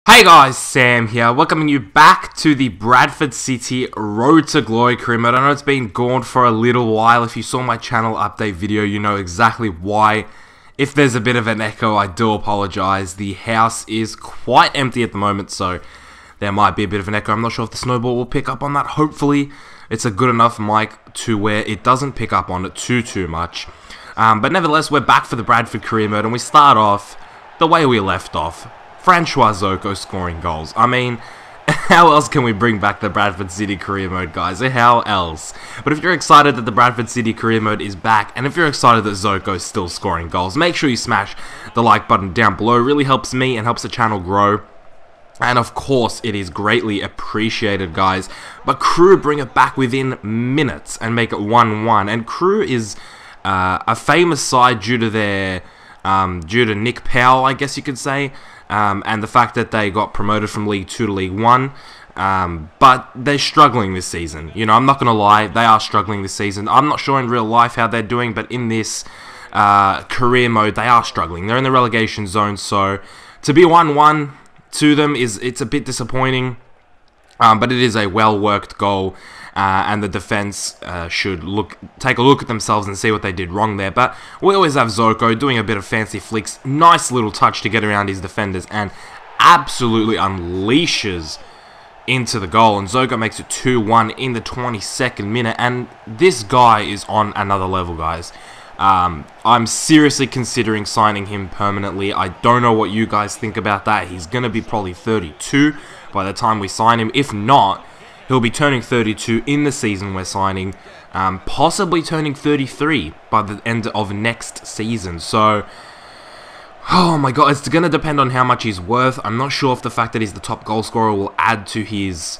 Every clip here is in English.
Hey guys, Sam here, welcoming you back to the Bradford City Road to Glory career mode. I know it's been gone for a little while. If you saw my channel update video, you know exactly why. If there's a bit of an echo, I do apologize. The house is quite empty at the moment, so there might be a bit of an echo. I'm not sure if the snowball will pick up on that. Hopefully, it's a good enough mic to where it doesn't pick up on it too much. But nevertheless, we're back for the Bradford career mode, and we start off the way we left off. Francois Zoko scoring goals. I mean, how else can we bring back the Bradford City career mode, guys? How else? But if you're excited that the Bradford City career mode is back, and if you're excited that Zoko's still scoring goals, make sure you smash the like button down below. It really helps me and helps the channel grow. And of course, it is greatly appreciated, guys. But Crew bring it back within minutes and make it 1-1. And Crew is a famous side due to their due to Nick Powell, I guess you could say. And the fact that they got promoted from League 2 to League 1. But they're struggling this season. You know, I'm not going to lie, they are struggling this season. I'm not sure in real life how they're doing, but in this career mode, they are struggling. They're in the relegation zone, so to be 1-1 to them, it's a bit disappointing. But it is a well-worked goal. And the defense should take a look at themselves and see what they did wrong there. But we always have Zoko doing a bit of fancy flicks. Nice little touch to get around his defenders and absolutely unleashes into the goal. And Zoko makes it 2-1 in the 22nd minute. And this guy is on another level, guys. I'm seriously considering signing him permanently. I don't know what you guys think about that. He's going to be probably 32 by the time we sign him. If not, he'll be turning 32 in the season we're signing, possibly turning 33 by the end of next season. So, oh my god, it's going to depend on how much he's worth. I'm not sure if the fact that he's the top goal scorer will add to his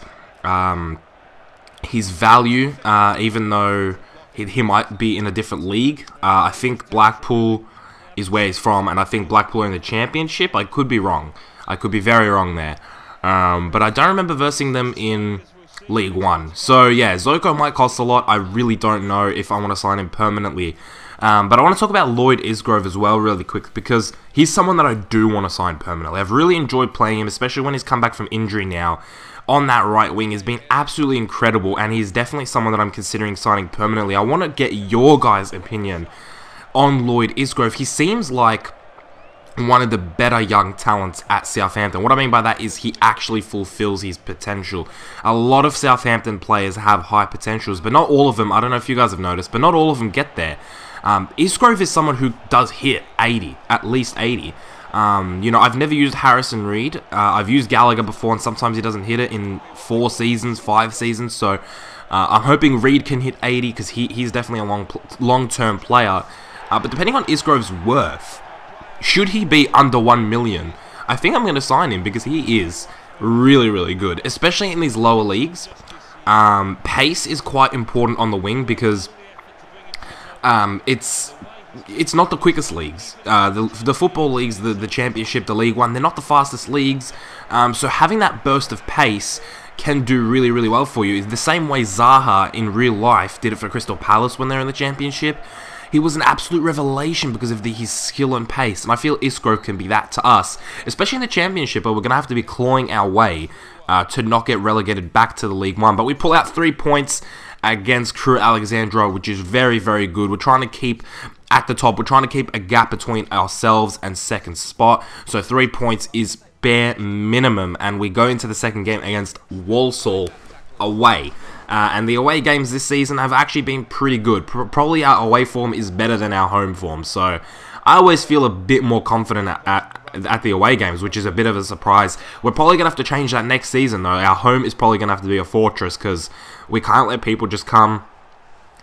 value, even though he might be in a different league. I think Blackpool is where he's from, and I think Blackpool are in the Championship. I could be wrong. I could be very wrong there. But I don't remember versing them in League 1. So yeah, Zoko might cost a lot. I really don't know if I want to sign him permanently. But I want to talk about Lloyd Isgrove as well really quick, because he's someone that I do want to sign permanently. I've really enjoyed playing him, especially when he's come back from injury now. On that right wing has been absolutely incredible, and he's definitely someone that I'm considering signing permanently. I want to get your guys' opinion on Lloyd Isgrove. He seems like one of the better young talents at Southampton. What I mean by that is he actually fulfills his potential. A lot of Southampton players have high potentials, but not all of them. I don't know if you guys have noticed, but not all of them get there. Isgrove is someone who does hit 80, at least 80. You know, I've never used Harrison Reed. I've used Gallagher before, and sometimes he doesn't hit it in 4 seasons, 5 seasons. So I'm hoping Reed can hit 80, because he's definitely a long-term player. But depending on Isgrove's worth, should he be under 1 million, I think I'm going to sign him, because he is really good, especially in these lower leagues. Pace is quite important on the wing, because it's not the quickest leagues. The football leagues, the Championship, the League 1, they're not the fastest leagues. So having that burst of pace can do really well for you. The same way Zaha in real life did it for Crystal Palace when they're in the Championship. He was an absolute revelation because of his skill and pace, and I feel Isgrove can be that to us, especially in the Championship, where we're going to have to be clawing our way to not get relegated back to the League 1. But we pull out 3 points against Crew Alexandra, which is very good. We're trying to keep at the top. We're trying to keep a gap between ourselves and second spot, so 3 points is bare minimum, and we go into the second game against Walsall away. And the away games this season have actually been pretty good. Probably our away form is better than our home form. So I always feel a bit more confident at the away games, which is a bit of a surprise. We're probably going to have to change that next season, though. Our home is probably going to have to be a fortress, because we can't let people just come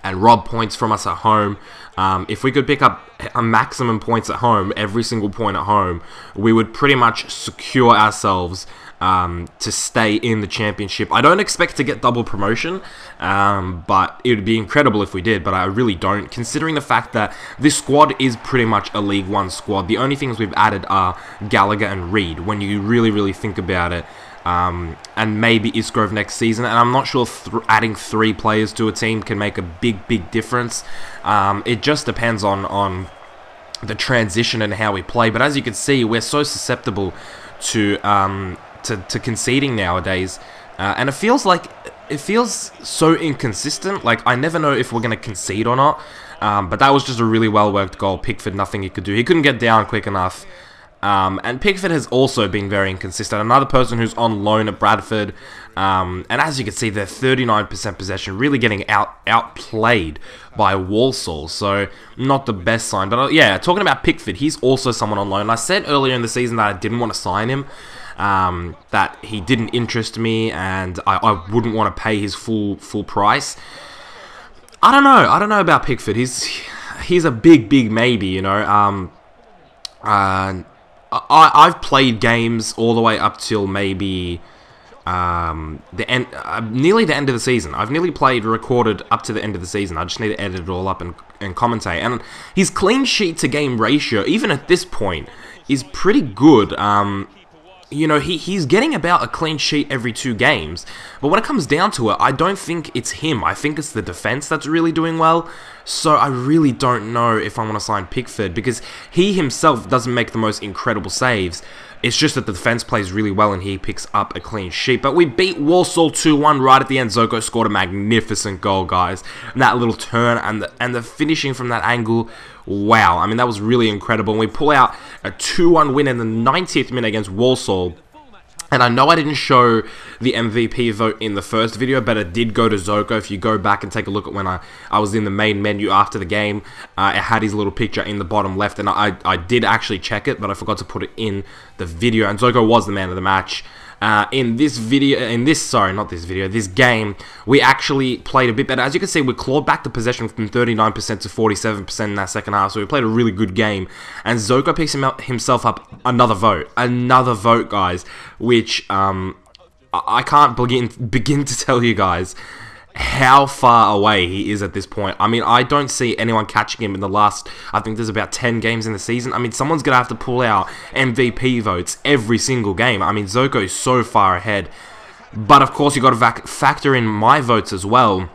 and rob points from us at home. If we could pick up a maximum points at home, every single point at home, we would pretty much secure ourselves to stay in the Championship. I don't expect to get double promotion, but it would be incredible if we did, but I really don't, considering the fact that this squad is pretty much a League 1 squad. The only things we've added are Gallagher and Reed, when you really think about it. And maybe Isgrove next season, and I'm not sure if adding 3 players to a team can make a big difference. It just depends on the transition and how we play, but as you can see, we're so susceptible to to conceding nowadays, and it feels so inconsistent. Like, I never know if we're going to concede or not. But that was just a really well-worked goal. Pickford, nothing he could do. He couldn't get down quick enough. And Pickford has also been very inconsistent. Another person who's on loan at Bradford. And as you can see, they're 39% possession, really getting outplayed by Walsall. So, not the best sign. But yeah, talking about Pickford, he's also someone on loan. I said earlier in the season that I didn't want to sign him. That he didn't interest me, and I wouldn't want to pay his full price. I don't know about Pickford. He's a big maybe, you know. I've played games all the way up till maybe the end, nearly the end of the season. I've nearly recorded up to the end of the season. I just need to edit it all up and commentate. And his clean sheet to game ratio, even at this point, is pretty good. You know, he's getting about a clean sheet every 2 games. But when it comes down to it, I don't think it's him. I think it's the defense that's really doing well. So I really don't know if I want to sign Pickford, because he himself doesn't make the most incredible saves. It's just that the defense plays really well and he picks up a clean sheet. But we beat Walsall 2-1 right at the end. Zoko scored a magnificent goal, guys. And that little turn and the finishing from that angle, wow. I mean, that was really incredible. And we pull out a 2-1 win in the 90th minute against Walsall. And I know I didn't show the MVP vote in the first video, but it did go to Zoko. If you go back and take a look at when I was in the main menu after the game, it had his little picture in the bottom left, and I did actually check it, but I forgot to put it in the video, and Zoko was the man of the match. This game, we actually played a bit better. As you can see, we clawed back the possession from 39% to 47% in that second half, so we played a really good game. And Zoko picks himself up another vote, guys, which I can't begin to tell you guys how far away he is at this point. I mean, I don't see anyone catching him in the last, I think there's about 10 games in the season. I mean, someone's going to have to pull out MVP votes every single game. I mean, Zoko is so far ahead. But, of course, you've got to factor in my votes as well.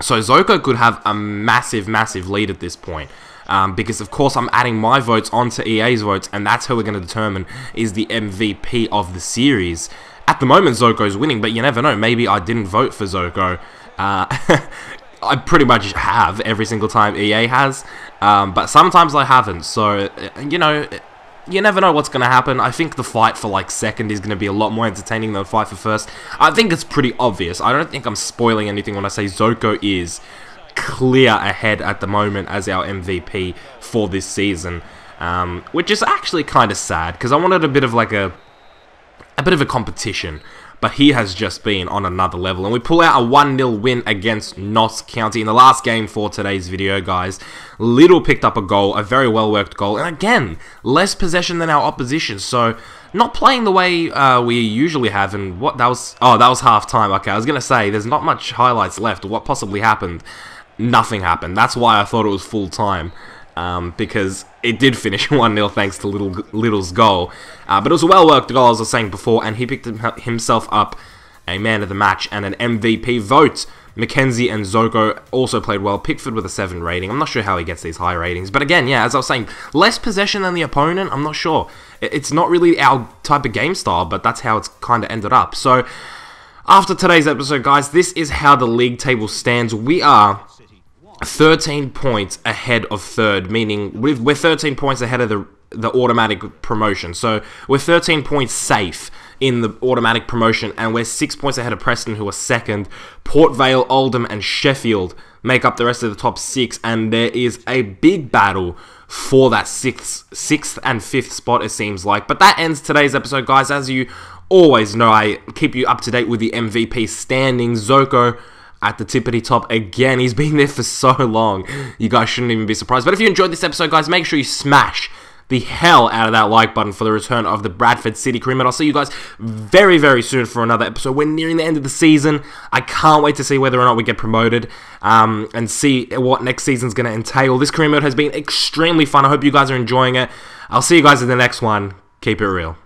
So, Zoko could have a massive lead at this point. Because, of course, I'm adding my votes onto EA's votes, and that's who we're going to determine is the MVP of the series. At the moment, Zoko's winning, but you never know. Maybe I didn't vote for Zoko. I pretty much have every single time EA has, but sometimes I haven't, so, you know, you never know what's going to happen. I think the fight for, like, second is going to be a lot more entertaining than the fight for first. I think it's pretty obvious. I don't think I'm spoiling anything when I say Zoko is clear ahead at the moment as our MVP for this season, which is actually kind of sad, because I wanted a bit of, like, a bit of a competition. But he has just been on another level. And we pull out a 1-0 win against Notts County in the last game for today's video, guys. Little picked up a goal, a very well-worked goal. And again, less possession than our opposition. So, not playing the way we usually have. And what that was... Oh, that was half-time. Okay, I was going to say, there's not much highlights left. What possibly happened? Nothing happened. That's why I thought it was full-time. Because it did finish 1-0 thanks to Little's goal. But it was a well-worked goal, as I was saying before, and he picked himself up a man of the match and an MVP vote. Mackenzie and Zoko also played well. Pickford with a 7 rating. I'm not sure how he gets these high ratings. But again, yeah, as I was saying, less possession than the opponent. I'm not sure. It's not really our type of game style, but that's how it's kind of ended up. So, after today's episode, guys, this is how the league table stands. We are 13 points ahead of third, meaning we're 13 points ahead of the automatic promotion. So we're 13 points safe in the automatic promotion, and we're 6 points ahead of Preston, who are second. Port Vale, Oldham, and Sheffield make up the rest of the top 6, and there is a big battle for that sixth and 5th spot, it seems like. But that ends today's episode, guys. As you always know, I keep you up to date with the MVP standings. Zoko at the tippity top again. He's been there for so long. You guys shouldn't even be surprised. But if you enjoyed this episode, guys, make sure you smash the hell out of that like button for the return of the Bradford City Cream. And I'll see you guys very, very soon for another episode. We're nearing the end of the season. I can't wait to see whether or not we get promoted and see what next season's going to entail. This career mode has been extremely fun. I hope you guys are enjoying it. I'll see you guys in the next one. Keep it real.